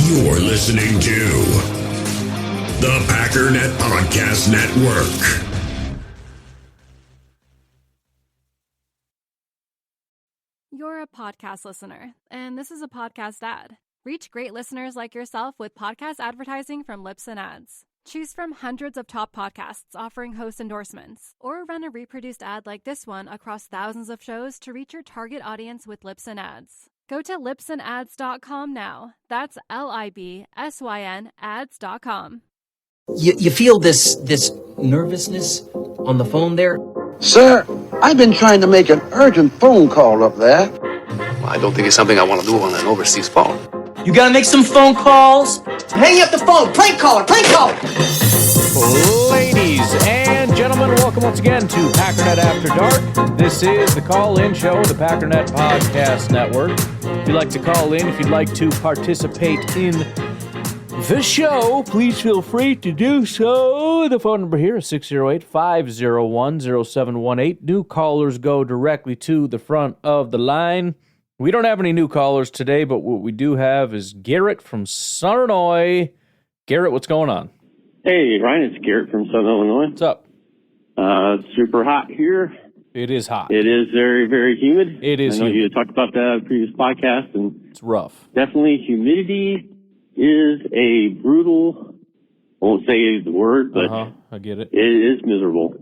You're listening to the Packernet Podcast Network. You're a podcast listener, and this is a podcast ad. Reach great listeners like yourself with podcast advertising from Lips and Ads. Choose from hundreds of top podcasts offering host endorsements, or run a reproduced ad like this one across thousands of shows to reach your target audience with Lips and Ads. Go to lipsandads.com now. That's LIBSYN ads.com. You feel this nervousness on the phone there? Sir, I've been trying to make an urgent phone call up there. I don't think it's something I want to do on an overseas phone. You gotta make some phone calls. Hang up the phone. Prank caller. Ladies and gentlemen, welcome once again to Packernet After Dark. This is the call-in show of the Packernet Podcast Network. If you'd like to call in, if you'd like to participate in the show, please feel free to do so. The phone number here is 608-501-0718. New callers go directly to the front of the line. We don't have any new callers today, but what we do have is Garrett from Southern Illinois. Garrett, what's going on? Hey, Ryan, it's Garrett from Southern Illinois. What's up? It's super hot here. It is hot. It is very, very humid. It is I know humid. you talked about that in the previous podcast, and It's rough. definitely humidity is a brutal, I won't say the word, but I get it. it is miserable.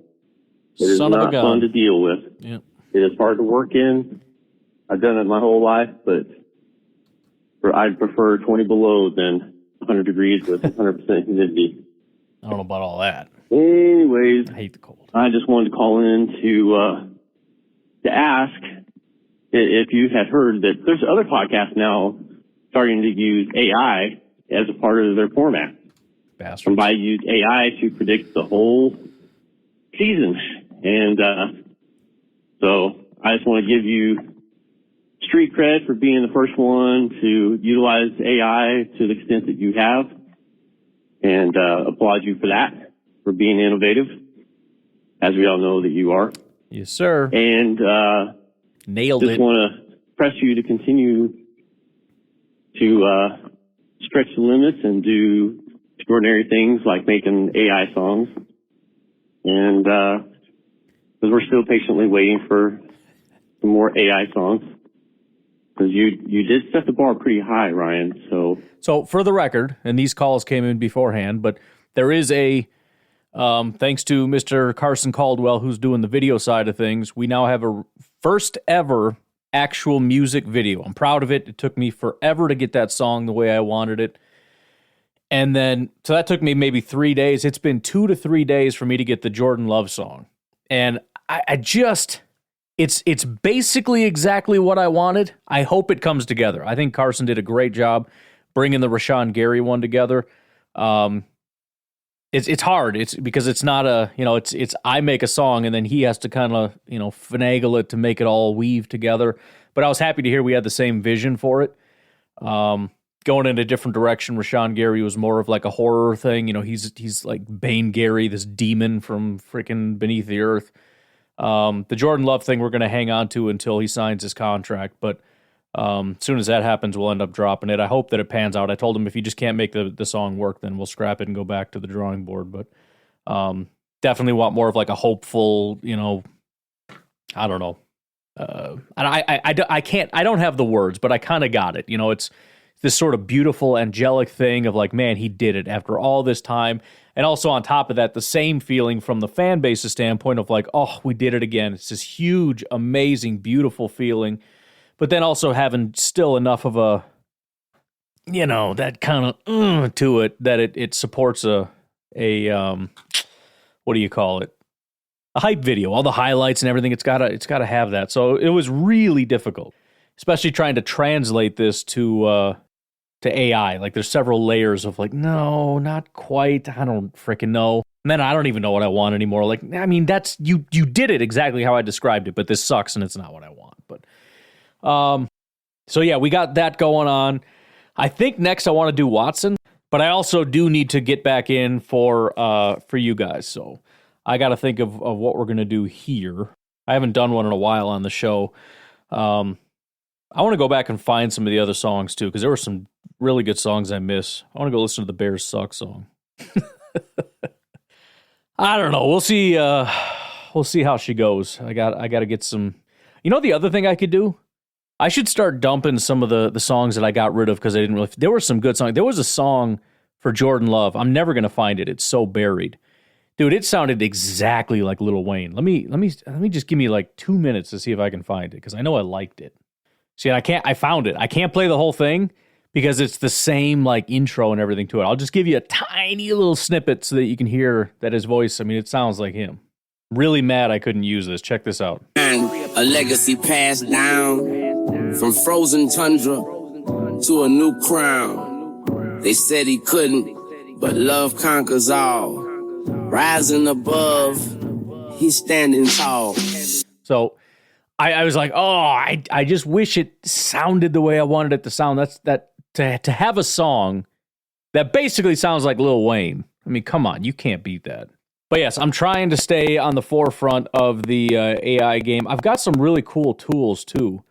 It is Son of a not gun. fun to deal with. Yeah. It is hard to work in. I've done it my whole life, but I'd prefer 20 below than 100 degrees with 100% humidity. I don't know about all that. Anyways, I hate the cold. I just wanted to call in to ask if you had heard that there's other podcasts now starting to use AI as a part of their format. Bastards. Somebody used AI to predict the whole season. And so I just want to give you street cred for being the first one to utilize AI to the extent that you have, and applaud you for that, for being innovative, as we all know that you are. Yes, sir. And Nailed just it. want to press you to continue to stretch the limits and do extraordinary things like making AI songs. And because we're still patiently waiting for some more AI songs. Because you did set the bar pretty high, Ryan. So for the record, and these calls came in beforehand, but there is a, thanks to Mr. Carson Caldwell, who's doing the video side of things, we now have a first ever actual music video. I'm proud of it. It took me forever to get that song the way I wanted it. And then, so that took me maybe 3 days. It's been 2 to 3 days for me to get the Jordan Love song. And I just, it's basically exactly what I wanted. I hope it comes together. I think Carson did a great job bringing the Rashawn Gary one together. It's hard. It's because it's not a, it's I make a song and then he has to kind of, finagle it to make it all weave together. But I was happy to hear we had the same vision for it. Going in a different direction. Rashawn Gary was more of like a horror thing. He's like Bane Gary, this demon from freaking beneath the earth. The Jordan Love thing we're going to hang on to until he signs his contract. But as soon as that happens, we'll end up dropping it. I hope that it pans out. I told him if he just can't make the song work, then we'll scrap it and go back to the drawing board. But definitely want more of like a hopeful, I don't know. And I don't have the words, but I kind of got it. It's this sort of beautiful angelic thing of like, man, he did it after all this time. And also on top of that, the same feeling from the fan base's standpoint of like, oh, we did it again. It's this huge, amazing, beautiful feeling. But then also having still enough of a, that kind of to it that it supports a what do you call it? A hype video, all the highlights and everything. It's gotta have that. So it was really difficult, especially trying to translate this to AI. Like there's several layers of like, no, not quite. I don't freaking know. And then I don't even know what I want anymore. Like, I mean, that's you did it exactly how I described it, but this sucks and it's not what I want. But so yeah, we got that going on. I think next I want to do Watson, but I also do need to get back in for you guys. So I got to think of what we're going to do here. I haven't done one in a while on the show. I want to go back and find some of the other songs too, because there were some really good songs I miss. I want to go listen to the Bears Suck song. I don't know. We'll see. We'll see how she goes. I got to get some. You know, the other thing I could do, I should start dumping some of the songs that I got rid of because I didn't really. There were some good songs. There was a song for Jordan Love. I'm never gonna find it. It's so buried, dude. It sounded exactly like Lil Wayne. Let me just give me like 2 minutes to see if I can find it because I know I liked it. See, I found it. I can't play the whole thing because it's the same like intro and everything to it. I'll just give you a tiny little snippet so that you can hear that his voice. I mean, it sounds like him. Really mad I couldn't use this. Check this out. A legacy passed down from frozen tundra to a new crown. They said he couldn't, but love conquers all. Rising above, he's standing tall. So I was like, oh, I just wish it sounded the way I wanted it to sound. To have a song that basically sounds like Lil Wayne. I mean, come on, you can't beat that. But yes, I'm trying to stay on the forefront of the AI game. I've got some really cool tools too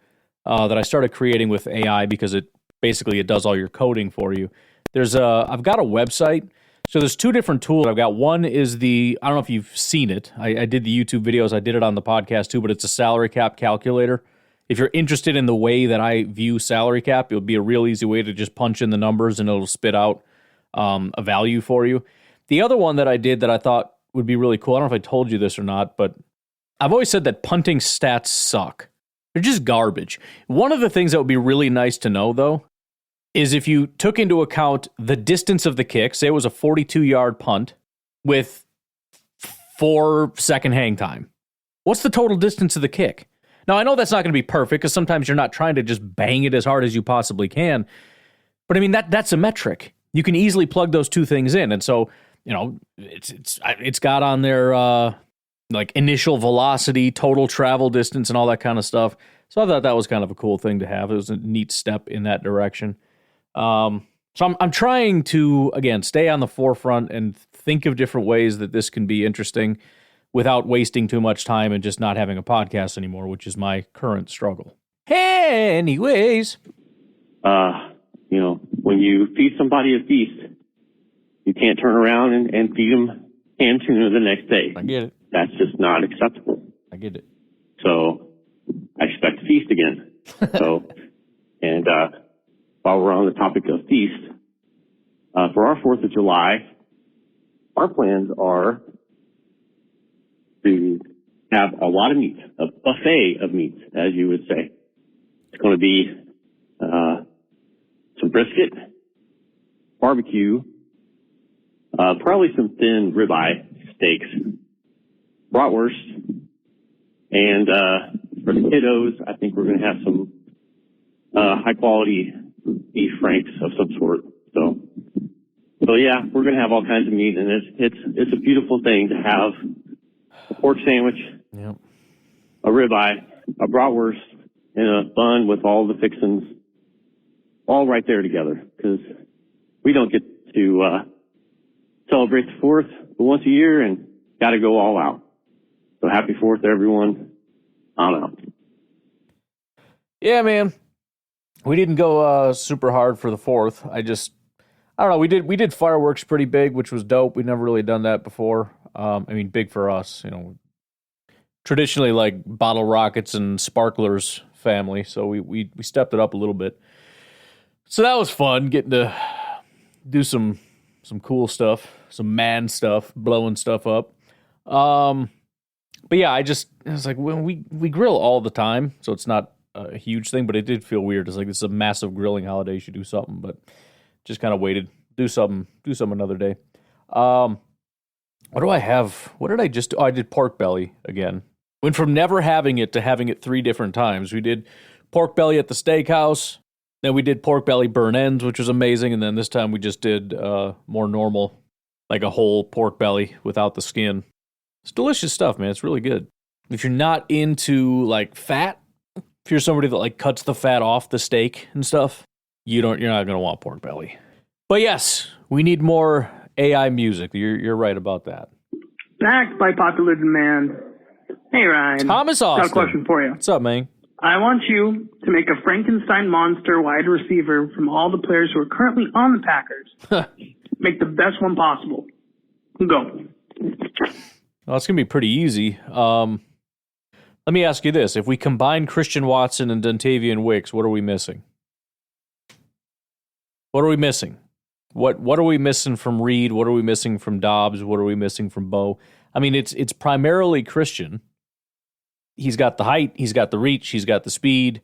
that I started creating with AI because it does all your coding for you. I've got a website. So there's two different tools I've got. One is I don't know if you've seen it. I did the YouTube videos. I did it on the podcast too, but it's a salary cap calculator. If you're interested in the way that I view salary cap, it would be a real easy way to just punch in the numbers and it'll spit out a value for you. The other one that I did that I thought would be really cool, I don't know if I told you this or not, but I've always said that punting stats suck. They're just garbage. One of the things that would be really nice to know, though, is if you took into account the distance of the kick, say it was a 42-yard punt with 4-second hang time. What's the total distance of the kick? Now, I know that's not going to be perfect because sometimes you're not trying to just bang it as hard as you possibly can. But I mean, that's a metric. You can easily plug those two things in. And so, you know, it's got on there like initial velocity, total travel distance, and all that kind of stuff. So I thought that was kind of a cool thing to have. It was a neat step in that direction. So I'm trying to, again, stay on the forefront and think of different ways that this can be interesting without wasting too much time and just not having a podcast anymore, which is my current struggle. Anyways. You know, when you feed somebody a feast, you can't turn around and feed them canned tuna the next day. I get it. That's just not acceptable. I get it. So I expect to feast again. And while we're on the topic of feast, for our 4th of July, our plans are to have a lot of meat, a buffet of meats, as you would say. It's going to be some brisket, barbecue, probably some thin ribeye steaks, bratwurst, and for the kiddos, I think we're going to have some high quality beef franks of some sort. So yeah, we're going to have all kinds of meat, and it's a beautiful thing to have a pork sandwich, yep, a ribeye, a bratwurst, and a bun with all the fixings, all right there together. Because we don't get to celebrate the 4th but once a year, and got to go all out. So happy 4th, everyone. I'm out. Yeah, man. We didn't go super hard for the 4th. I don't know. We did fireworks pretty big, which was dope. We'd never really done that before. I mean, big for us, you know. Traditionally, like bottle rockets and sparklers family, so we stepped it up a little bit. So that was fun, getting to do some cool stuff, some man stuff, blowing stuff up. But yeah, I was like, well, we grill all the time, so it's not a huge thing, but it did feel weird. It's like, this is a massive grilling holiday, you should do something, but just kind of waited, do something another day. What do I have? What did I just do? Oh, I did pork belly again. Went from never having it to having it 3 different times. We did pork belly at the steakhouse, then we did pork belly burn ends, which was amazing, and then this time we just did more normal, like a whole pork belly without the skin. It's delicious stuff, man. It's really good. If you're not into like fat, if you're somebody that like cuts the fat off the steak and stuff, you're not going to want pork belly. But yes, we need more AI music. You're right about that. Backed by popular demand. Hey, Ryan. Thomas Austin. Got a question for you. What's up, man? I want you to make a Frankenstein monster wide receiver from all the players who are currently on the Packers. Make the best one possible. Go. Well, it's going to be pretty easy. Let me ask you this. If we combine Christian Watson and Dontavian Wicks, what are we missing? What are we missing? What are we missing from Reed? What are we missing from Dobbs? What are we missing from Bo? I mean, it's primarily Christian. He's got the height, he's got the reach, he's got the speed.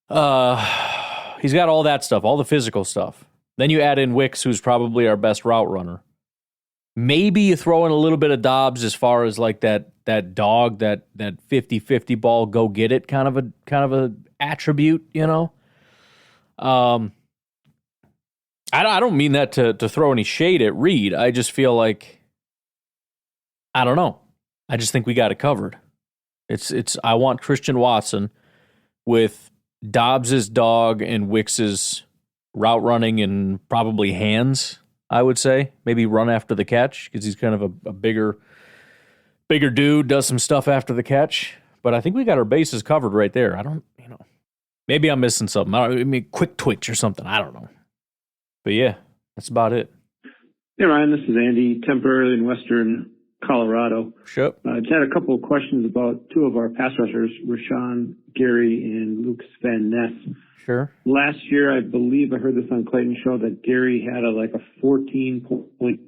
He's got all that stuff, all the physical stuff. Then you add in Wicks, who's probably our best route runner. Maybe you throw in a little bit of Dobbs as far as like that dog, that 50-50 ball, go get it kind of a attribute, you know. I don't mean that to throw any shade at Reed. I just feel like, I don't know. I just think we got it covered. I want Christian Watson with Dobbs's dog and Wicks's route running and probably hands, I would say. Maybe run after the catch because he's kind of a bigger dude, does some stuff after the catch. But I think we got our bases covered right there. Maybe I'm missing something. I mean, quick twitch or something. I don't know. But yeah, that's about it. Hey, Ryan, this is Andy, temporarily in Western Colorado. Sure. I just had a couple of questions about two of our pass rushers, Rashawn Gary and Lucas Van Ness. Sure. Last year, I believe I heard this on Clayton's show that Gary had a 14.3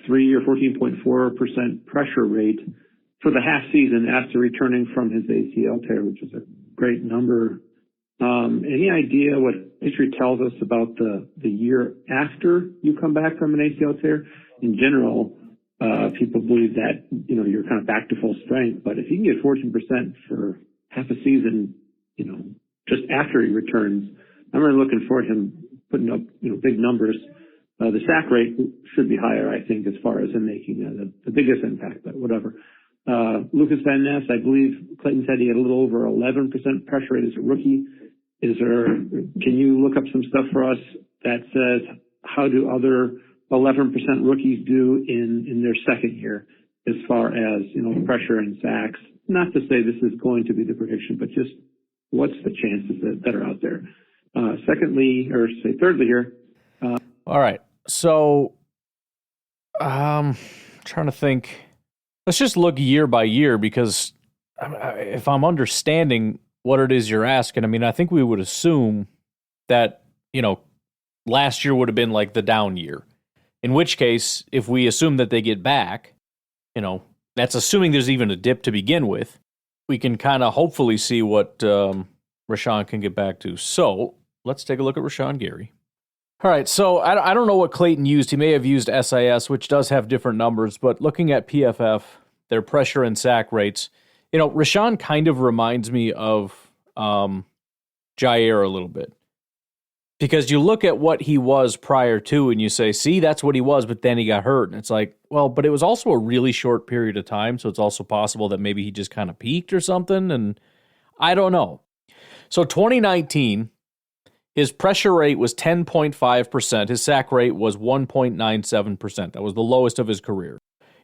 or 14.4% pressure rate for the half season after returning from his ACL tear, which is a great number. Any idea what history tells us about the year after you come back from an ACL tear? In general, people believe that, you're kind of back to full strength, but if you can get 14% for half a season, just after he returns, I'm really looking forward to him putting up, big numbers. The sack rate should be higher, I think, as far as him making the biggest impact, but whatever. Lucas Van Ness, I believe Clayton said he had a little over 11% pressure rate as a rookie. Can you look up some stuff for us that says how do other 11% rookies do in their second year as far as, pressure and sacks? Not to say this is going to be the prediction, but just what's the chances that are out there? Thirdly here. All right. So, trying to think. Let's just look year by year because if I'm understanding what it is you're asking, I mean, I think we would assume that, last year would have been like the down year. In which case, if we assume that they get back, that's assuming there's even a dip to begin with, we can kind of hopefully see what Rashawn can get back to. So let's take a look at Rashawn Gary. All right, so I don't know what Clayton used. He may have used SIS, which does have different numbers, but looking at PFF, their pressure and sack rates, Rashawn kind of reminds me of Jair a little bit. Because you look at what he was prior to and you say, see, that's what he was, but then he got hurt. And it's like, well, but it was also a really short period of time, so it's also possible that maybe he just kind of peaked or something, and I don't know. So 2019, his pressure rate was 10.5%. His sack rate was 1.97%. That was the lowest of his career.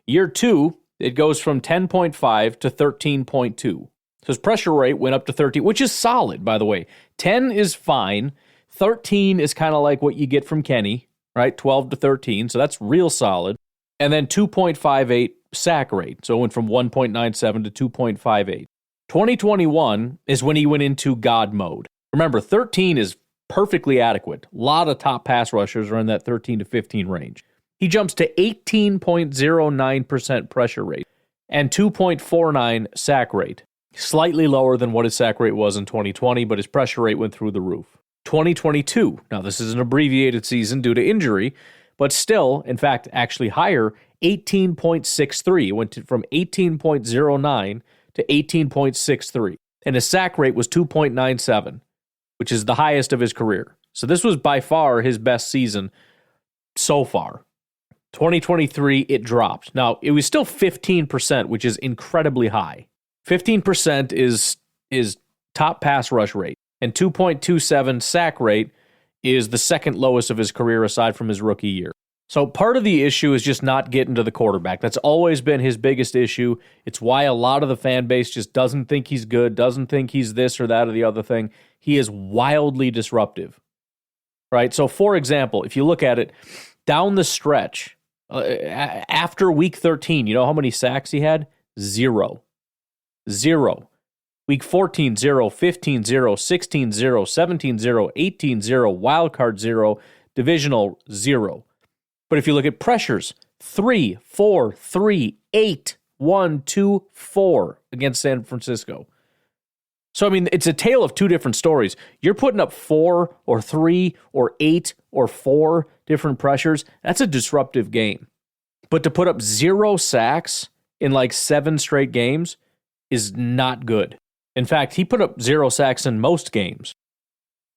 Year 2, it goes from 10.5 to 13.2. So his pressure rate went up to 13, which is solid, by the way. 10 is fine. 13 is kind of like what you get from Kenny, right? 12 to 13, so that's real solid. And then 2.58 sack rate. So it went from 1.97 to 2.58. 2021 is when he went into God mode. Remember, 13 is perfectly adequate. A lot of top pass rushers are in that 13 to 15 range. He jumps to 18.09% pressure rate and 2.49 sack rate. Slightly lower than what his sack rate was in 2020, but his pressure rate went through the roof. 2022, now this is an abbreviated season due to injury, but still, in fact, actually higher, 18.63. It went from 18.09 to 18.63. And his sack rate was 2.97, which is the highest of his career. So this was by far his best season so far. 2023, it dropped. Now, it was still 15%, which is incredibly high. 15% is top pass rush rate, and 2.27 sack rate is the second lowest of his career aside from his rookie year. So part of the issue is just not getting to the quarterback. That's always been his biggest issue. It's why a lot of the fan base just doesn't think he's good, doesn't think he's this or that or the other thing. He is wildly disruptive, right? So, for example, if you look at it, down the stretch, after week 13, you know how many sacks he had? 0. Week 14, 0, 15, 0, 16, 0, 17, 0, 18, 0, wild card 0, divisional 0. But if you look at pressures, 3, 4, 3, 8, 1, 2, 4 against San Francisco. So, I mean, it's a tale of two different stories. You're putting up 4 or 3 or 8 or 4 different pressures. That's a disruptive game. But to put up 0 sacks in like 7 straight games is not good. In fact, he put up 0 sacks in most games.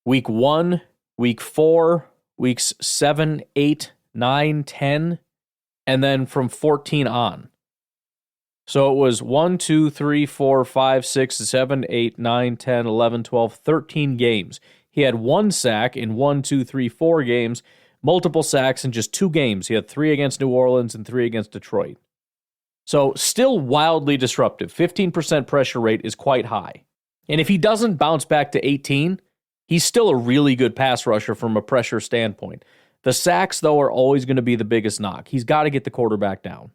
Week 1, week 4, weeks 7, 8, 9, 10, and then from 14 on. So it was 1, 2, 3, 4, 5, 6, 7, 8, 9, 10, 11, 12, 13 games. He had 1 sack in 1, 2, 3, 4 games, multiple sacks in just 2 games. He had 3 against New Orleans and 3 against Detroit. So still wildly disruptive. 15% pressure rate is quite high. And if he doesn't bounce back to 18, he's still a really good pass rusher from a pressure standpoint. The sacks, though, are always going to be the biggest knock. He's got to get the quarterback down.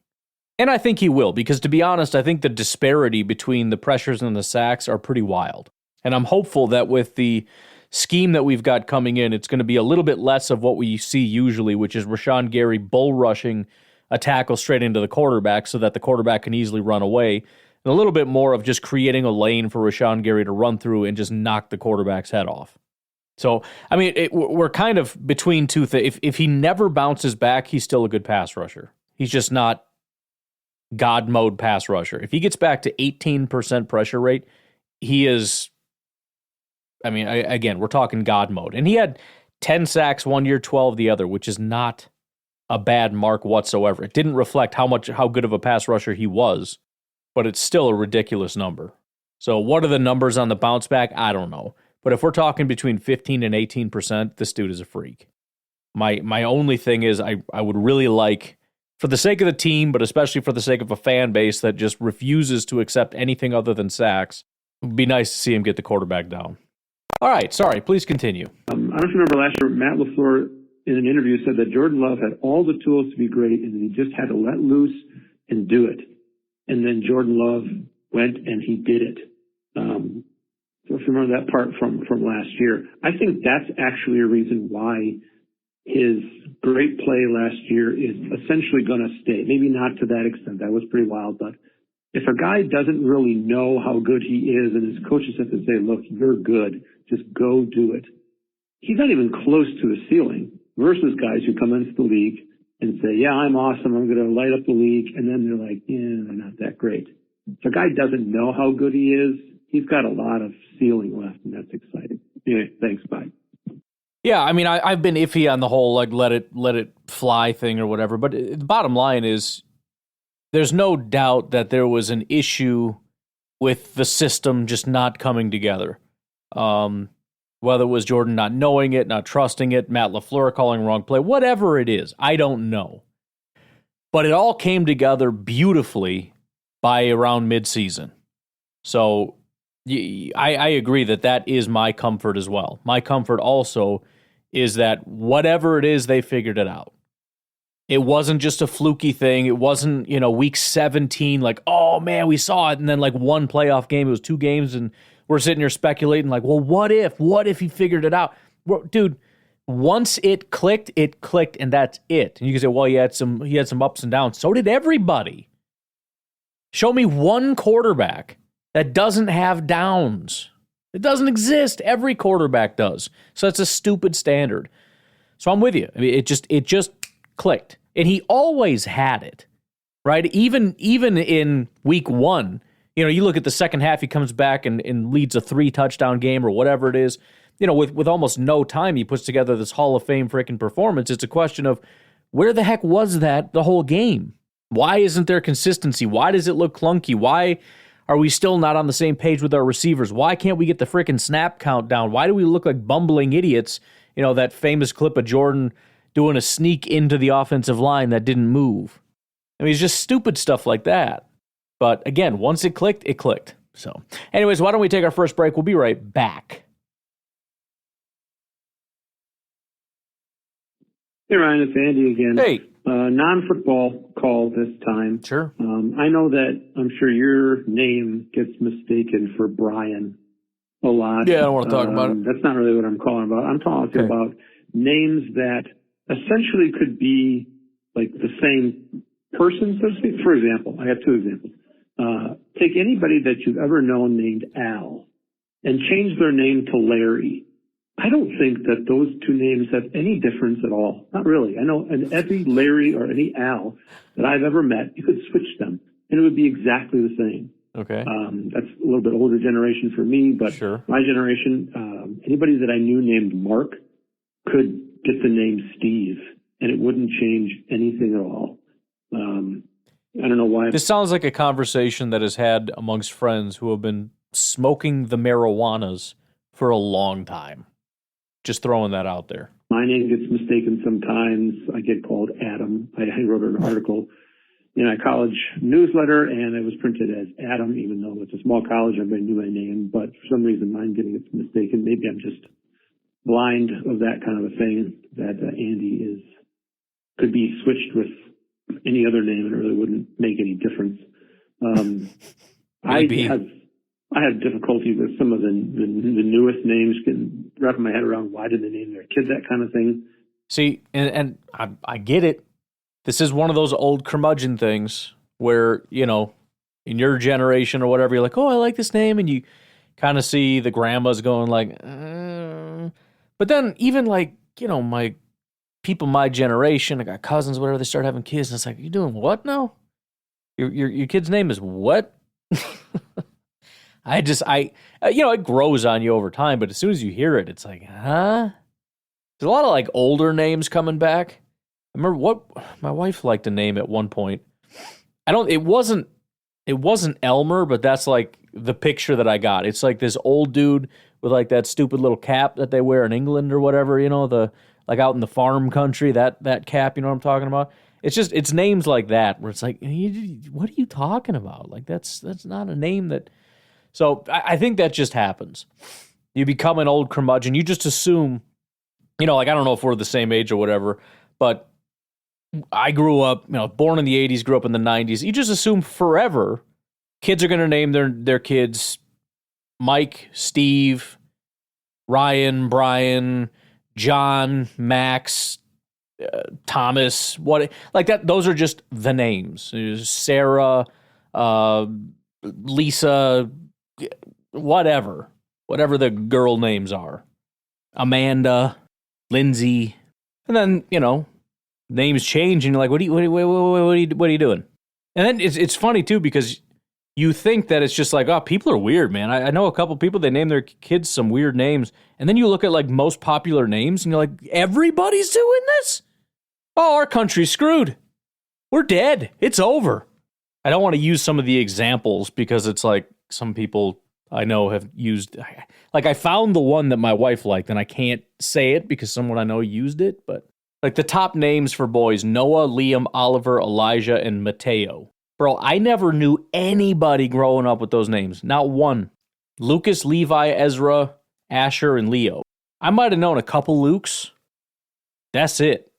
And I think he will, because to be honest, I think the disparity between the pressures and the sacks are pretty wild. And I'm hopeful that with the scheme that we've got coming in, it's going to be a little bit less of what we see usually, which is Rashawn Gary bull rushing a tackle straight into the quarterback so that the quarterback can easily run away, and a little bit more of just creating a lane for Rashawn Gary to run through and just knock the quarterback's head off. So, I mean, we're kind of between two things. If he never bounces back, he's still a good pass rusher. He's just not God mode pass rusher. If he gets back to 18% pressure rate, he is, I mean, again, we're talking God mode. And he had 10 sacks one year, 12 the other, which is not a bad mark whatsoever. It didn't reflect how good of a pass rusher he was, but it's still a ridiculous number. So what are the numbers on the bounce back? I don't know. But if we're talking between 15 and 18%, this dude is a freak. My only thing is I would really like, for the sake of the team, but especially for the sake of a fan base that just refuses to accept anything other than sacks, it would be nice to see him get the quarterback down. All right, sorry, please continue. I don't know if you remember last year, Matt LaFleur in an interview said that Jordan Love had all the tools to be great and he just had to let loose and do it. And then Jordan Love went and he did it. So if you remember that part from last year, I think that's actually a reason why his great play last year is essentially going to stay. Maybe not to that extent. That was pretty wild. But if a guy doesn't really know how good he is and his coaches have to say, look, you're good, just go do it, he's not even close to his ceiling versus guys who come into the league and say, yeah, I'm awesome, I'm going to light up the league. And then they're like, yeah, they're not that great. If a guy doesn't know how good he is, he's got a lot of ceiling left, and that's exciting. Anyway, thanks, bye. Yeah, I mean, I've been iffy on the whole like let it fly thing or whatever, but the bottom line is there's no doubt that there was an issue with the system just not coming together. Whether it was Jordan not knowing it, not trusting it, Matt LaFleur calling wrong play, whatever it is, I don't know. But it all came together beautifully by around midseason. So I agree that is my comfort as well. My comfort also is that whatever it is, they figured it out. It wasn't just a fluky thing. It wasn't, week 17, like, oh man, we saw it. And then like one playoff game, it was 2 games and we're sitting here speculating like, well, what if he figured it out? Well, dude, once it clicked, and that's it. And you can say, well, he had some ups and downs. So did everybody. Show me one quarterback that doesn't have downs. It doesn't exist. Every quarterback does. So that's a stupid standard. So I'm with you. I mean, it just clicked. And he always had it, right? Even in week 1, you look at the second half, he comes back and leads a 3-touchdown game or whatever it is. With almost no time, he puts together this Hall of Fame freaking performance. It's a question of where the heck was that the whole game? Why isn't there consistency? Why does it look clunky? Why are we still not on the same page with our receivers? Why can't we get the freaking snap count down? Why do we look like bumbling idiots? That famous clip of Jordan, doing a sneak into the offensive line that didn't move. I mean, it's just stupid stuff like that. But again, once it clicked, it clicked. So anyways, why don't we take our first break? We'll be right back. Hey, Ryan, it's Andy again. Hey. Non-football call this time. Sure. I know that I'm sure your name gets mistaken for Brian a lot. Yeah, I don't want to talk about it. That's not really what I'm calling about. I'm talking about names that essentially could be like the same person, so to speak. For example, I have two examples. Take anybody that you've ever known named Al and change their name to Larry. I don't think that those two names have any difference at all. Not really. I know every Larry or any Al that I've ever met, you could switch them and it would be exactly the same. Okay. That's a little bit older generation for me, but my generation, anybody that I knew named Mark could get the name Steve and it wouldn't change anything at all. I don't know why. This sounds like a conversation that is had amongst friends who have been smoking the marijuanas for a long time. Just throwing that out there. My name gets mistaken sometimes. I get called Adam. I wrote an article in a college newsletter, and it was printed as Adam, even though it's a small college. Everybody knew my name, but for some reason mine getting it mistaken. Maybe I'm just blind of that kind of a thing, that Andy could be switched with any other name, and it really wouldn't make any difference. I have difficulty with some of the newest names, getting wrapping my head around why did they name their kid that kind of thing. See, and I get it. This is one of those old curmudgeon things where, you know, in your generation or whatever, you're like, oh, I like this name, and you kind of see the grandmas going like, But then even like, you know, my people my generation, I got cousins, whatever, they start having kids, and it's like, you doing what now? Your kid's name is what? It grows on you over time, but as soon as you hear it, it's like, huh? There's a lot of like older names coming back. I remember what my wife liked to name at one point. It wasn't Elmer, but that's like the picture that I got. It's like this old dude with like that stupid little cap that they wear in England or whatever, you know, the like out in the farm country, that cap, you know what I'm talking about? It's names like that where it's like, what are you talking about? Like that's not a name that. So I think that just happens. You become an old curmudgeon. You just assume, you know, like I don't know if we're the same age or whatever, but I grew up, you know, born in the 80s, grew up in the 90s. You just assume forever kids are going to name their kids Mike, Steve, Ryan, Brian, John, Max, Thomas, what like that. Those are just the names. Sarah, Lisa, whatever the girl names are. Amanda, Lindsay, and then, you know, names change and you're like, what are you doing? And then it's funny too, because you think that it's just like, oh, people are weird, man. I know a couple people, they name their kids some weird names, and then you look at like most popular names and you're like, everybody's doing this? Oh, our country's screwed. We're dead. It's over. I don't want to use some of the examples because it's like some people I know have used, like I found the one that my wife liked and I can't say it because someone I know used it, but like the top names for boys, Noah, Liam, Oliver, Elijah, and Mateo. Bro, I never knew anybody growing up with those names. Not one. Lucas, Levi, Ezra, Asher, and Leo. I might have known a couple Lukes. That's it.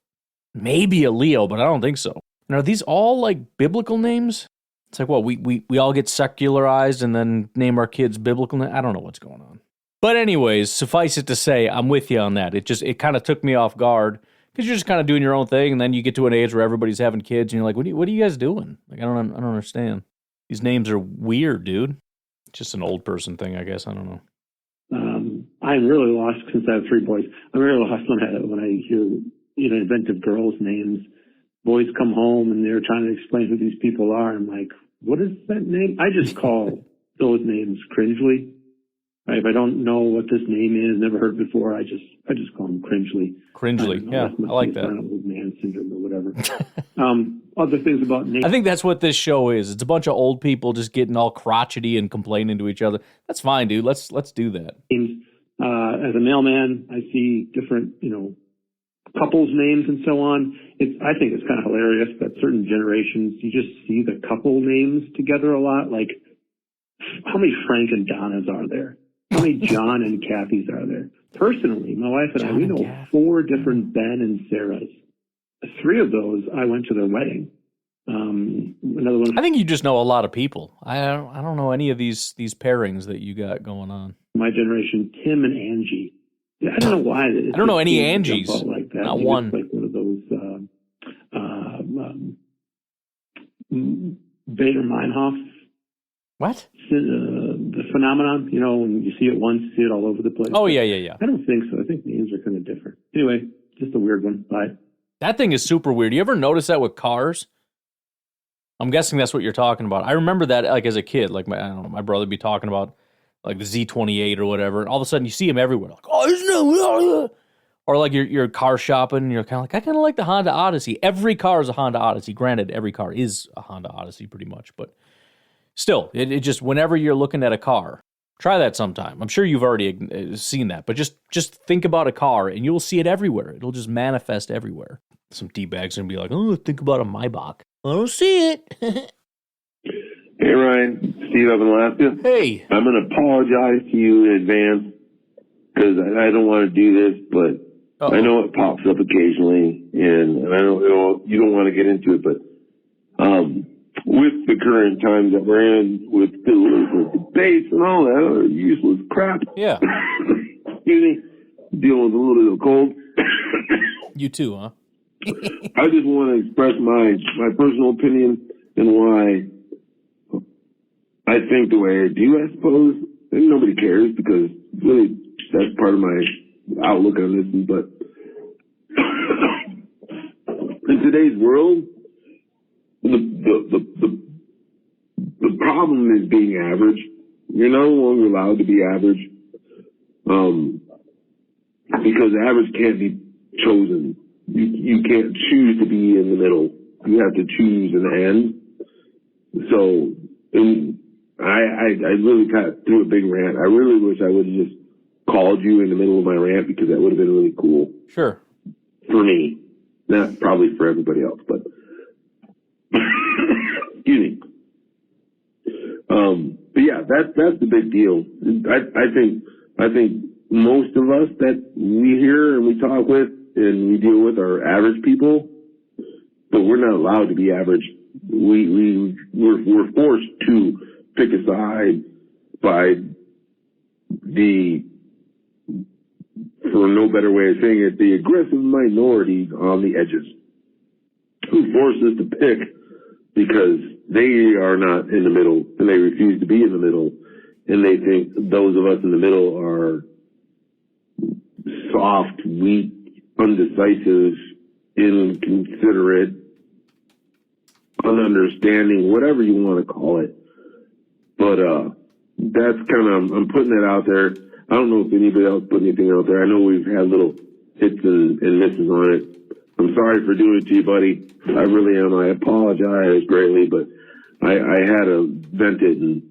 Maybe a Leo, but I don't think so. And are these all like biblical names? It's like, what, we all get secularized and then name our kids biblical names? I don't know what's going on. But anyways, suffice it to say, I'm with you on that. It kind of took me off guard because you're just kind of doing your own thing, and then you get to an age where everybody's having kids, and you're like, what are you guys doing? Like, I don't understand. These names are weird, dude. It's just an old person thing, I guess. I don't know. I'm really lost since I have three boys. I'm really lost when I hear, you know, inventive girls' names. Boys come home and they're trying to explain who these people are. I'm like, what is that name? I just call those names cringely. Right? If I don't know what this name is, never heard before, I just call them cringely. Cringely, yeah, I like that. Old man syndrome or whatever. Other things about names. I think that's what this show is. It's a bunch of old people just getting all crotchety and complaining to each other. That's fine, dude. Let's do that. As a mailman, I see different, you know, couples names and so on. I think it's kind of hilarious that certain generations, you just see the couple names together a lot. Like, how many Frank and Donnas are there? How many John and Kathys are there? Personally, my wife and I, we know 4 different Ben and Sarahs. 3 of those, I went to their wedding. Another one. I think you just know a lot of people. I don't know any of these pairings that you got going on. My generation, Tim and Angie. I don't know why. I don't know any Angies. Like that. Not Maybe one. it's like one of those Bader Meinhof. What? The phenomenon, when you see it once, you see it all over the place. Oh, yeah. I don't think so. I think names are kind of different. Anyway, just a weird one. Bye. That thing is super weird. You ever notice that with cars? I'm guessing that's what you're talking about. I remember that like as a kid, like my brother would be talking about like the Z28 or whatever, and all of a sudden you see him everywhere. Like, oh, there's no, or like you're car shopping, and you're kind of like, I kind of like the Honda Odyssey. Every car is a Honda Odyssey. Granted, every car is a Honda Odyssey pretty much, but still, it just whenever you're looking at a car, try that sometime. I'm sure you've already seen that, but just think about a car, and you'll see it everywhere. It'll just manifest everywhere. Some D-bags gonna be like, oh, think about a Maybach. I don't see it. Hey, Ryan. Steve up in Alaska. Hey. I'm going to apologize to you in advance because I don't want to do this, but I know it pops up occasionally, and I don't you don't want to get into it, but with the current times that we're in, with the debates and all that other useless crap. Yeah. Excuse me. Dealing with a little bit of cold. You too, huh? I just want to express my personal opinion and why I think the way I do, I suppose. And nobody cares because really that's part of my outlook on this. But in today's world, the problem is being average. You're no longer allowed to be average because average can't be chosen. You can't choose to be in the middle. You have to choose an end. So, I really kind of threw a big rant. I really wish I would have just called you in the middle of my rant because that would have been really cool. Sure. For me. Not probably for everybody else, but excuse me. But yeah, that's the big deal. I think most of us that we hear and we talk with and we deal with are average people, but we're not allowed to be average. We're forced to pick a side by for no better way of saying it, the aggressive minorities on the edges who force us to pick because they are not in the middle and they refuse to be in the middle, and they think those of us in the middle are soft, weak, undecisive, inconsiderate, ununderstanding, whatever you want to call it. But that's kind of, I'm putting it out there. I don't know if anybody else put anything out there. I know we've had little hits and misses on it. I'm sorry for doing it to you, buddy. I really am. I apologize greatly, but I had to vent it. And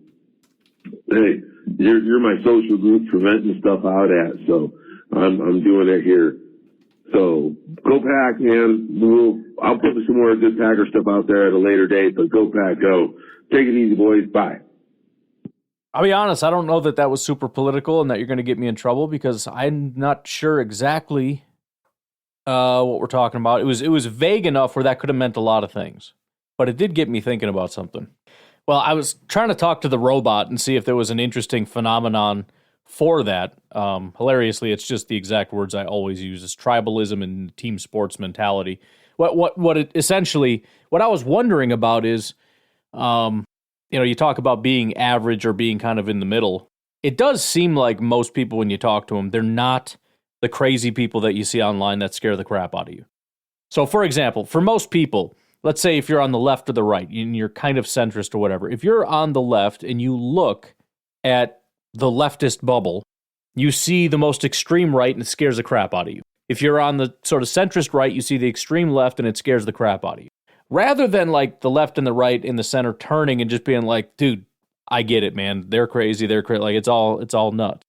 hey, you're my social group for venting stuff out at, so I'm doing it here. So go Pack, man. I'll put some more good Packer stuff out there at a later date, but go Pack, go. Take it easy, boys. Bye. I'll be honest, I don't know that was super political and that you're going to get me in trouble because I'm not sure exactly what we're talking about. It was vague enough where that could have meant a lot of things, but it did get me thinking about something. Well, I was trying to talk to the robot and see if there was an interesting phenomenon for that. Hilariously, it's just the exact words I always use: is tribalism and team sports mentality. What it essentially, what I was wondering about is, you talk about being average or being kind of in the middle. It does seem like most people, when you talk to them, they're not the crazy people that you see online that scare the crap out of you. So, for example, for most people, let's say if you're on the left or the right, and you're kind of centrist or whatever, if you're on the left and you look at the leftist bubble, you see the most extreme right and it scares the crap out of you. If you're on the sort of centrist right, you see the extreme left and it scares the crap out of you. Rather than like the left and the right in the center turning and just being like, dude, I get it, man. They're crazy. Like it's all nuts.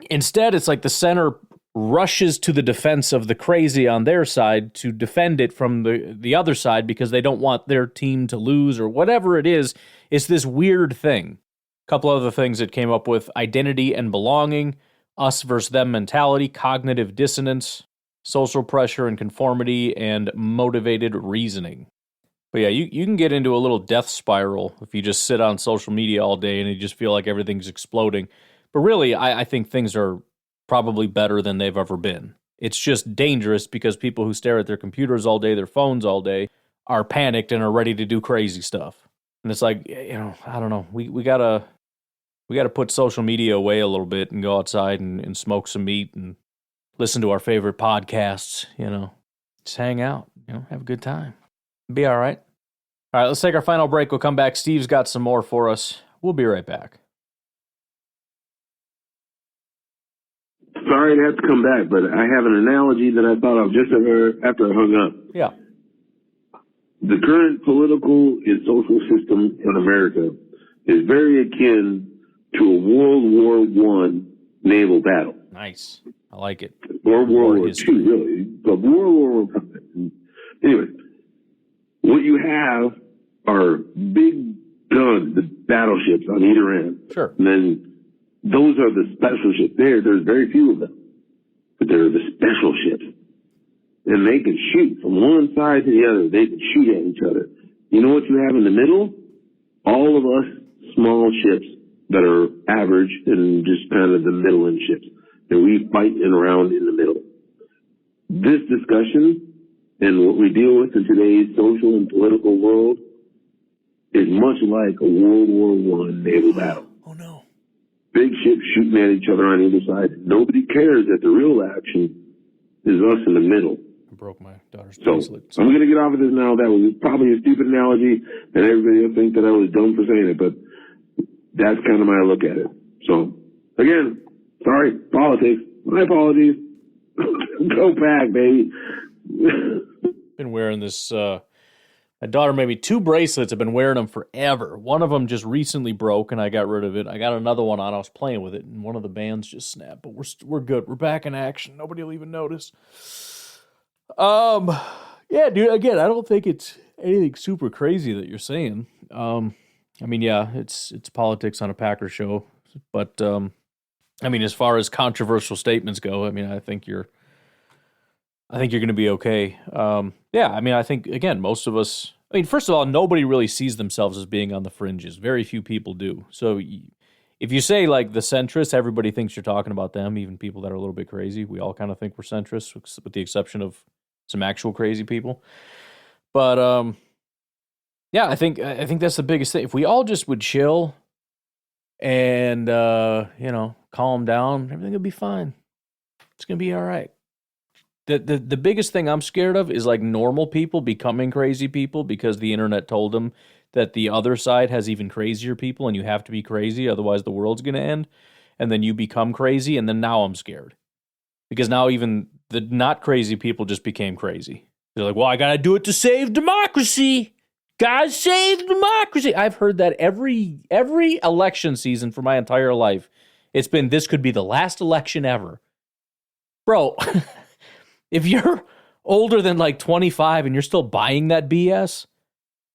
Instead, it's like the center rushes to the defense of the crazy on their side to defend it from the other side because they don't want their team to lose or whatever it is. It's this weird thing. A couple other things that came up with: identity and belonging, us versus them mentality, cognitive dissonance, social pressure and conformity, and motivated reasoning. But yeah, you can get into a little death spiral if you just sit on social media all day and you just feel like everything's exploding. But really, I think things are probably better than they've ever been. It's just dangerous because people who stare at their computers all day, their phones all day, are panicked and are ready to do crazy stuff. And it's like, I don't know. We gotta put social media away a little bit and go outside and smoke some meat and listen to our favorite podcasts, Just hang out, have a good time. Be all right. All right, let's take our final break. We'll come back. Steve's got some more for us. We'll be right back. Sorry to have to come back, but I have an analogy that I thought of just after I hung up. Yeah. The current political and social system in America is very akin to a World War I naval battle. Nice. I like it. Or World War II, really. But World War I. Anyway, what you have are big guns, the battleships on either end. Sure. And then those are the special ships. There's very few of them. But they're the special ships. And they can shoot from one side to the other. They can shoot at each other. You know what you have in the middle? All of us small ships that are average and just kind of the middle-end ships. And we fight around in the middle. This discussion and what we deal with in today's social and political world is much like a World War I naval battle. Oh, no. Big ships shooting at each other on either side. Nobody cares that the real action is us in the middle. I broke my daughter's bracelet. I'm going to get off of this now. That was probably a stupid analogy, and everybody will think that I was dumb for saying it, but that's kind of my look at it. So, again, sorry, politics. My apologies. Go Pack, baby. Been wearing this, my daughter made me 2 bracelets. I've been wearing them forever. One of them just recently broke, and I got rid of it. I got another one on. I was playing with it, and one of the bands just snapped. But we're good. We're back in action. Nobody will even notice. Yeah, dude. Again, I don't think it's anything super crazy that you're saying. I mean, yeah, it's politics on a Packer show, but I mean, as far as controversial statements go, I mean, I think you're going to be okay. Yeah, I mean, I think, again, most of us, I mean, first of all, nobody really sees themselves as being on the fringes. Very few people do. So if you say, like, the centrists, everybody thinks you're talking about them, even people that are a little bit crazy. We all kind of think we're centrists, with the exception of some actual crazy people. But, yeah, I think that's the biggest thing. If we all just would chill and, calm down, everything will be fine. It's going to be all right. The biggest thing I'm scared of is like normal people becoming crazy people because the internet told them that the other side has even crazier people and you have to be crazy, otherwise the world's going to end. And then you become crazy, and then now I'm scared. Because now even the not crazy people just became crazy. They're like, well, I got to do it to save democracy. Gotta save democracy. I've heard that every election season for my entire life. It's been, this could be the last election ever. Bro, if you're older than like 25 and you're still buying that BS,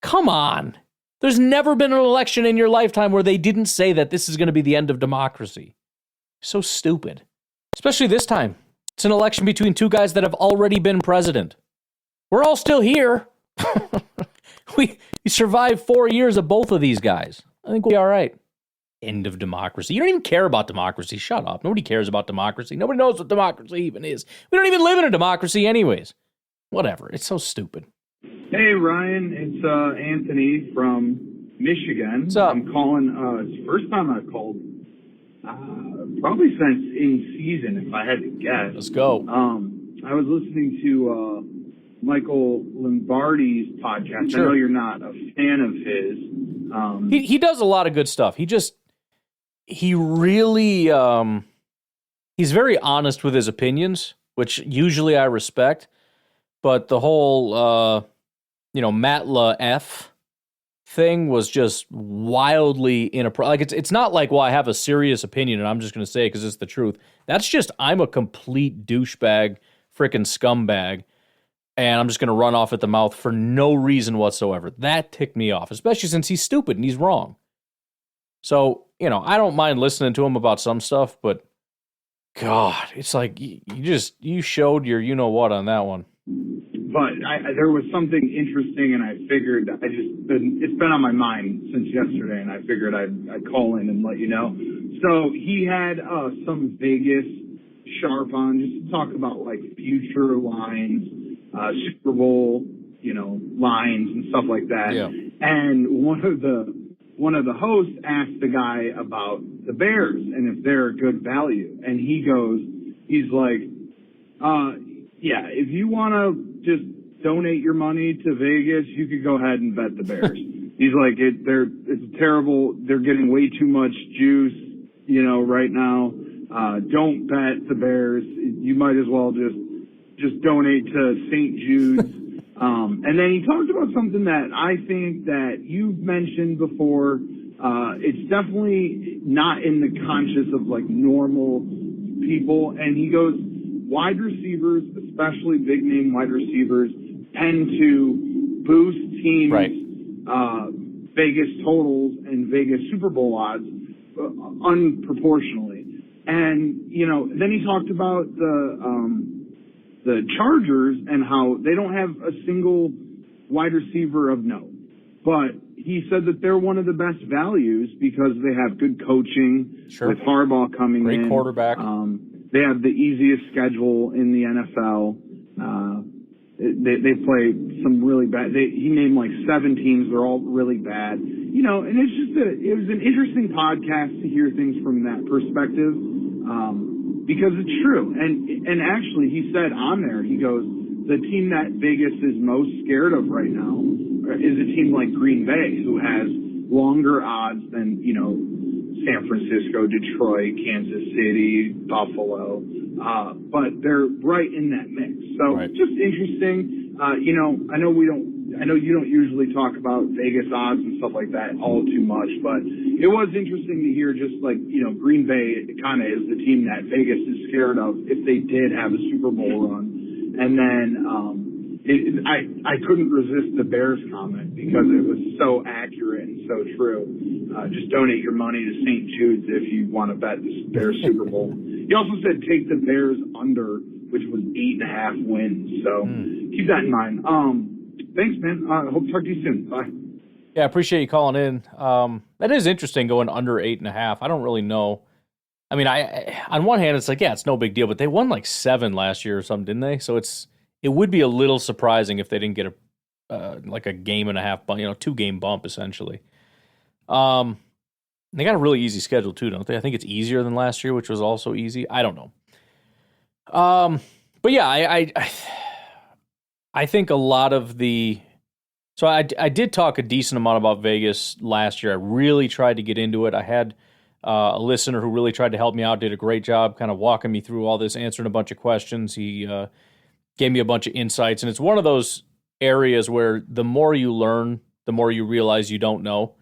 come on. There's never been an election in your lifetime where they didn't say that this is going to be the end of democracy. So stupid. Especially this time. It's an election between 2 guys that have already been president. We're all still here. We survived 4 years of both of these guys. I think we'll be all right. End of democracy. You don't even care about democracy. Shut up. Nobody cares about democracy. Nobody knows what democracy even is. We don't even live in a democracy anyways. Whatever. It's so stupid. Hey, Ryan. It's Anthony from Michigan. What's up? I'm calling. It's the first time I've called probably since in season, if I had to guess. Let's go. I was listening to Michael Lombardi's podcast. Sure. I know you're not a fan of his. He does a lot of good stuff. He really he's very honest with his opinions, which usually I respect. But the whole Matt LaF thing was just wildly inappropriate. Like it's not like, well, I have a serious opinion and I'm just going to say it because it's the truth. That's just, I'm a complete douchebag, freaking scumbag, and I'm just going to run off at the mouth for no reason whatsoever. That ticked me off, especially since he's stupid and he's wrong. So, I don't mind listening to him about some stuff, but God, it's like you showed your you-know-what on that one. But there was something interesting, and I figured it's been on my mind since yesterday, and I figured I'd call in and let you know. So he had some Vegas sharp on just to talk about like future lines, Super Bowl, lines and stuff like that. Yeah. And one of the hosts asked the guy about the Bears and if they're a good value, and he's like, yeah, if you want to just donate your money to Vegas, you could go ahead and bet the Bears. He's like, it's terrible. They're getting way too much juice, right now. Don't bet the Bears. You might as well just donate to St. Jude's. And then he talked about something that I think that you've mentioned before. It's definitely not in the conscious of like normal people. And he goes, wide receivers, especially big name wide receivers, tend to boost teams' Vegas totals and Vegas Super Bowl odds unproportionally. And then he talked about the Chargers and how they don't have a single wide receiver of note, but he said that they're one of the best values because they have good coaching with Harbaugh coming in. Great quarterback. They have the easiest schedule in the NFL. They play some really bad. He named like 7 teams. They're all really bad. And it's just it was an interesting podcast to hear things from that perspective, because it's true. And actually, he said on there, he goes, the team that Vegas is most scared of right now is a team like Green Bay, who has longer odds than San Francisco, Detroit, Kansas City, Buffalo, but they're right in that mix. So just interesting. I know you don't usually talk about Vegas odds and stuff like that all too much, but it was interesting to hear just like, Green Bay kind of is the team that Vegas is scared of if they did have a Super Bowl run. And then, I couldn't resist the Bears comment because it was so accurate and so true. Just donate your money to St. Jude's if you want to bet the Bears Super Bowl. He also said take the Bears under, which was 8.5 wins. So keep that in mind. Thanks, man. Hope to talk to you soon. Bye. Yeah, I appreciate you calling in. That is interesting going under 8.5. I don't really know. I mean, I on one hand, it's like, yeah, it's no big deal, but they won like 7 last year or something, didn't they? So it would be a little surprising if they didn't get like a game and a half bump, 2-game bump essentially. They got a really easy schedule too, don't they? I think it's easier than last year, which was also easy. I don't know. But yeah, I think a lot of the. So I did talk a decent amount about Vegas last year. I really tried to get into it. I had a listener who really tried to help me out, did a great job kind of walking me through all this, answering a bunch of questions. He gave me a bunch of insights, and it's one of those areas where the more you learn, the more you realize you don't know.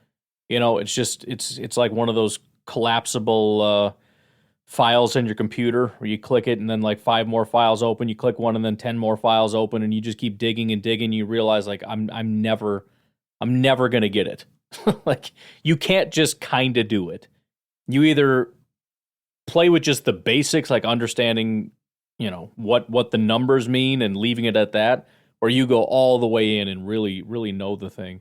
It's like one of those collapsible files in your computer where you click it and then like 5 more files open, you click one and then 10 more files open, and you just keep digging and digging. You realize like I'm never going to get it. Like you can't just kind of do it. You either play with just the basics, like understanding, what the numbers mean and leaving it at that, or you go all the way in and really, really know the thing.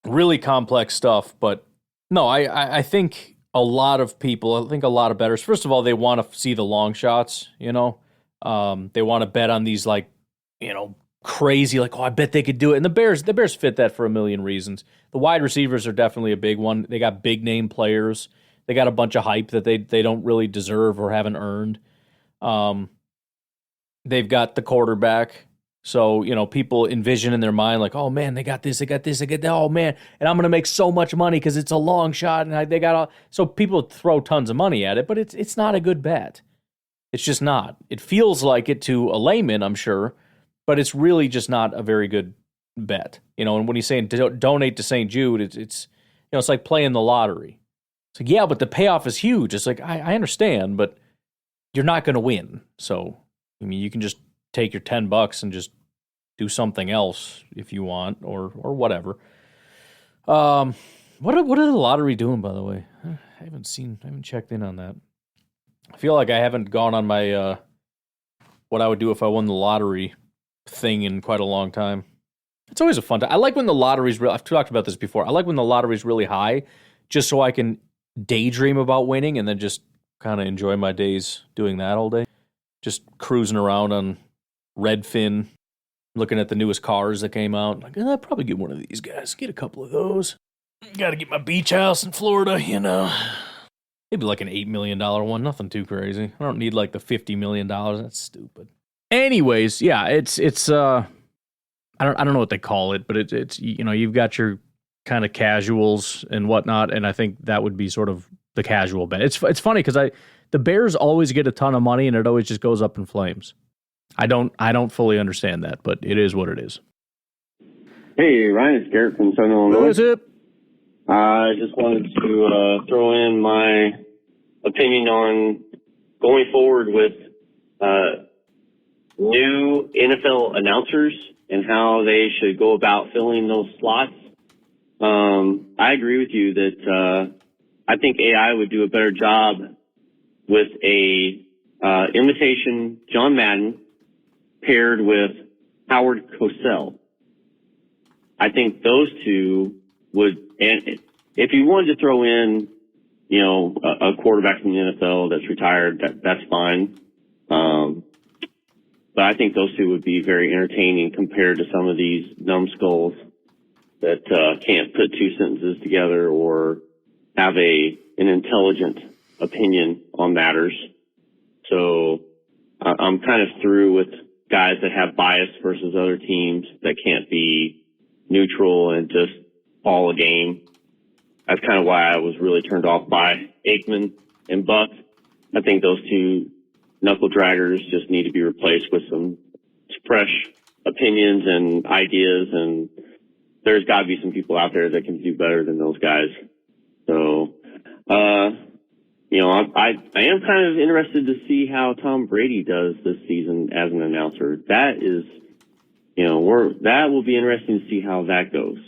Really complex stuff, but no, I think a lot of people, I think a lot of bettors, first of all, they want to see the long shots, they want to bet on these like, crazy, like, oh, I bet they could do it. And the Bears fit that for a million reasons. The wide receivers are definitely a big one. They got big name players. They got a bunch of hype that they don't really deserve or haven't earned. They've got the quarterback. So, people envision in their mind like, oh man, they got this, they got that, oh man, and I'm going to make so much money because it's a long shot. And they got all, so people throw tons of money at it, but it's not a good bet. It's just not. It feels like it to a layman, I'm sure, but it's really just not a very good, bet. And when he's saying donate to St. Jude, it's it's like playing the lottery. It's like, yeah, but the payoff is huge. It's like, I understand, but you're not going to win. So, you can just take your $10 and just do something else if you want, or whatever. What are the lottery doing, by the way? I haven't checked in on that. I feel like I haven't gone on my what I would do if I won the lottery thing in quite a long time. It's always a fun time. I like when the lottery's I've talked about this before. I like when the lottery's really high, just so I can daydream about winning and then just kind of enjoy my days doing that all day. Just cruising around on Redfin, looking at the newest cars that came out. Like, I'll probably get one of these guys. Get a couple of those. Got to get my beach house in Florida, Maybe like an $8 million one. Nothing too crazy. I don't need like the $50 million. That's stupid. Anyways, yeah, it's I don't know what they call it, but it's you've got your kind of casuals and whatnot, and I think that would be sort of the casual bet. It's funny because the Bears always get a ton of money and it always just goes up in flames. I don't fully understand that, but it is what it is. Hey, Ryan, it's Garrett from Southern Illinois. What is it? I just wanted to throw in my opinion on going forward with new NFL announcers and how they should go about filling those slots. I agree with you that I think AI would do a better job with a imitation John Madden paired with Howard Cosell. I think those two would, and if you wanted to throw in, a quarterback from the NFL that's retired, that's fine. But I think those two would be very entertaining compared to some of these numbskulls that can't put two sentences together or have an intelligent opinion on matters. So I'm kind of through with guys that have bias versus other teams that can't be neutral and just call a game. That's kind of why I was really turned off by Aikman and Buck. I think those two knuckle draggers just need to be replaced with some fresh opinions and ideas, and there's got to be some people out there that can do better than those guys. So, I am kind of interested to see how Tom Brady does this season as an announcer. That is, that will be interesting to see how that goes.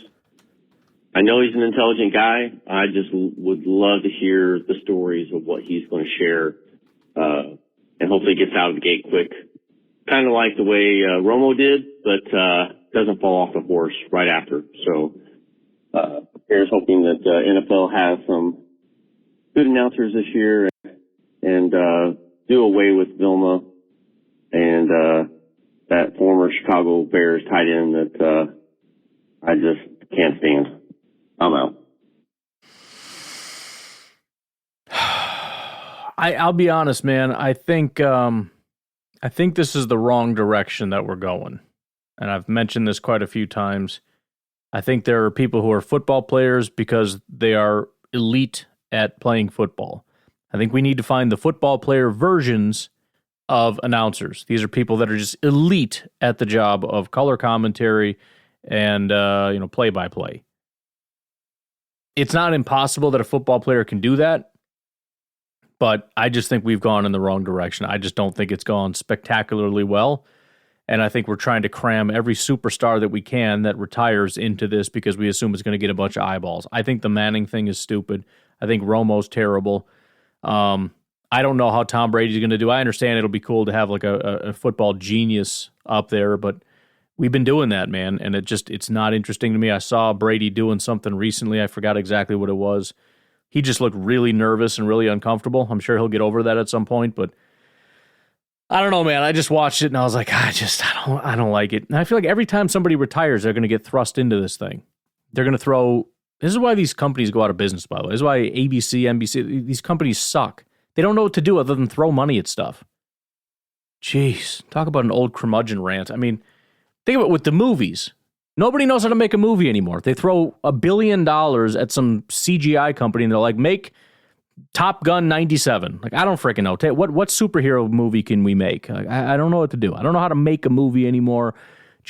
I know he's an intelligent guy. I just would love to hear the stories of what he's going to share, and hopefully gets out of the gate quick. Kind of like the way Romo did, but doesn't fall off the horse right after. So here's hoping that NFL has some good announcers this year and do away with Vilma and that former Chicago Bears tight end that I just can't stand. I'm out. I'll be honest, man. I think this is the wrong direction that we're going. And I've mentioned this quite a few times. I think there are people who are football players because they are elite at playing football. I think we need to find the football player versions of announcers. These are people that are just elite at the job of color commentary and play-by-play. It's not impossible that a football player can do that, but I just think we've gone in the wrong direction. I just don't think it's gone spectacularly well, and I think we're trying to cram every superstar that we can that retires into this because we assume it's going to get a bunch of eyeballs. I think the Manning thing is stupid. I think Romo's terrible. I don't know how Tom Brady's going to do. I understand it'll be cool to have like a football genius up there, but we've been doing that, man, and it's not interesting to me. I saw Brady doing something recently. I forgot exactly what it was. He just looked really nervous and really uncomfortable. I'm sure he'll get over that at some point, but I don't know, man. I just watched it and I was like, I don't like it. And I feel like every time somebody retires, they're going to get thrust into this thing. They're going to throw. This is why these companies go out of business, by the way. This is why ABC, NBC, these companies suck. They don't know what to do other than throw money at stuff. Jeez, talk about an old curmudgeon rant. I mean, think about it with the movies. Nobody knows how to make a movie anymore. They throw $1 billion at some CGI company and they're like, make Top Gun 97. Like, I don't freaking know. What superhero movie can we make? I don't know what to do. I don't know how to make a movie anymore.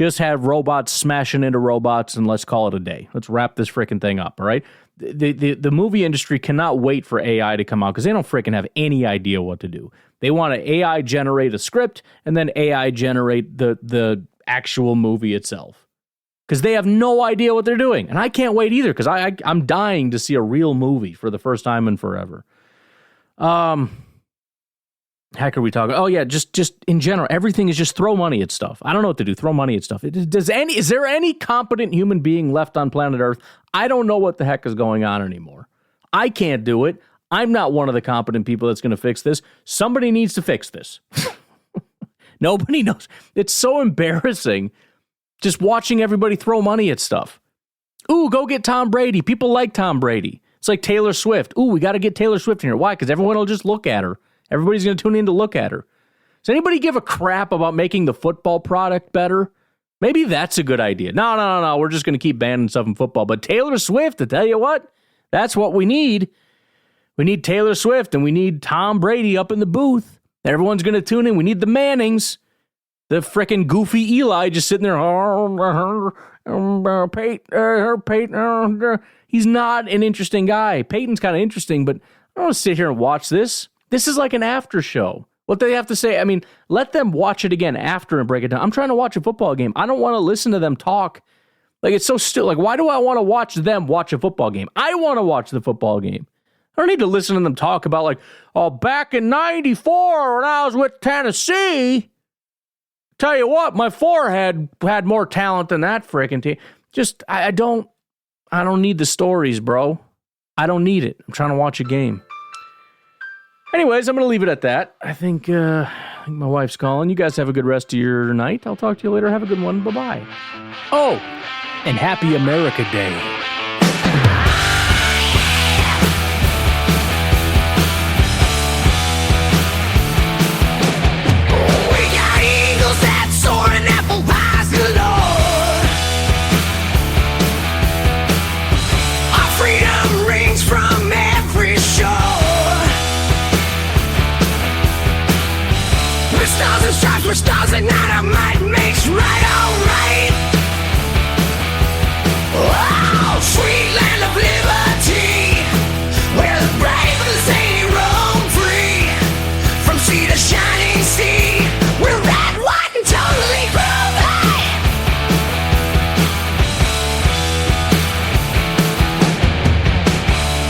Just have robots smashing into robots and let's call it a day. Let's wrap this freaking thing up, all right? The movie industry cannot wait for AI to come out because they don't freaking have any idea what to do. They want to AI generate a script and then AI generate the actual movie itself because they have no idea what they're doing. And I can't wait either because I'm dying to see a real movie for the first time in forever. Heck are we talking? Oh yeah, just in general, everything is just throw money at stuff. I don't know what to do. Throw money at stuff. Is there any competent human being left on planet Earth? I don't know what the heck is going on anymore. I can't do it. I'm not one of the competent people that's going to fix this. Somebody needs to fix this. Nobody knows. It's so embarrassing just watching everybody throw money at stuff. Ooh, go get Tom Brady. People like Tom Brady. It's like Taylor Swift. Ooh, we got to get Taylor Swift in here. Why? Because everyone will just look at her. Everybody's going to tune in to look at her. Does anybody give a crap about making the football product better? Maybe that's a good idea. No. We're just going to keep banning stuff in football. But Taylor Swift, to tell you what, that's what we need. We need Taylor Swift and we need Tom Brady up in the booth. Everyone's going to tune in. We need the Mannings. The frickin' goofy Eli just sitting there. Peyton. He's not an interesting guy. Peyton's kind of interesting, but I don't want to sit here and watch this. This is like an after show. What they have to say, I mean, let them watch it again after and break it down. I'm trying to watch a football game. I don't want to listen to them talk. Like, it's so still. Like, why do I want to watch them watch a football game? I want to watch the football game. I don't need to listen to them talk about, like, oh, back in 94 when I was with Tennessee. Tell you what, my forehead had more talent than that freaking team. Just, I don't need the stories, bro. I don't need it. I'm trying to watch a game. Anyways, I'm going to leave it at that. I think my wife's calling. You guys have a good rest of your night. I'll talk to you later. Have a good one. Bye-bye. Oh, and Happy America Day. We got eagles that soar and apple pies galore. Our freedom rings from every shore. We're stars and stripes, we're stars at night. Our might makes right alright. Oh, sweet land of liberty, where the brave and the zany roam free. From sea to shining sea, we're red, white, and totally groovy.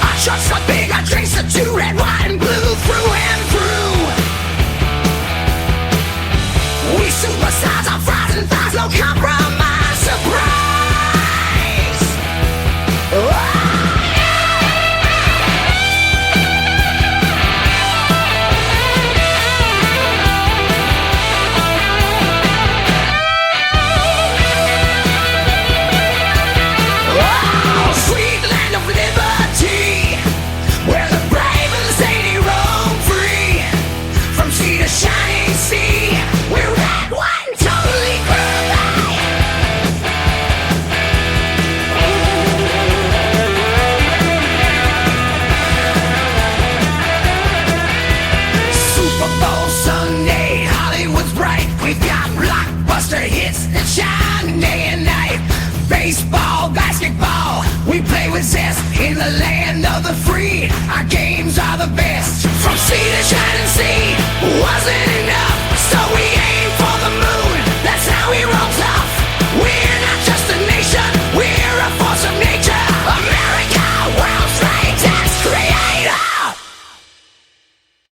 Our trucks are big, our drinks are too red, white, and blue, through and through. We superstars, our fries and thighs, no compromise, surprise. Oh, sweet land of liberty, where the brave and the zany roam free. From sea to shining sea, we're red, white, and totally groovy. Super Bowl Sunday, Hollywood's bright. We've got blockbuster hits that shine day and night. Baseball, basketball, we play with zest in the land of the free. Our games are the best. From sea to shining sea, wasn't enough, so we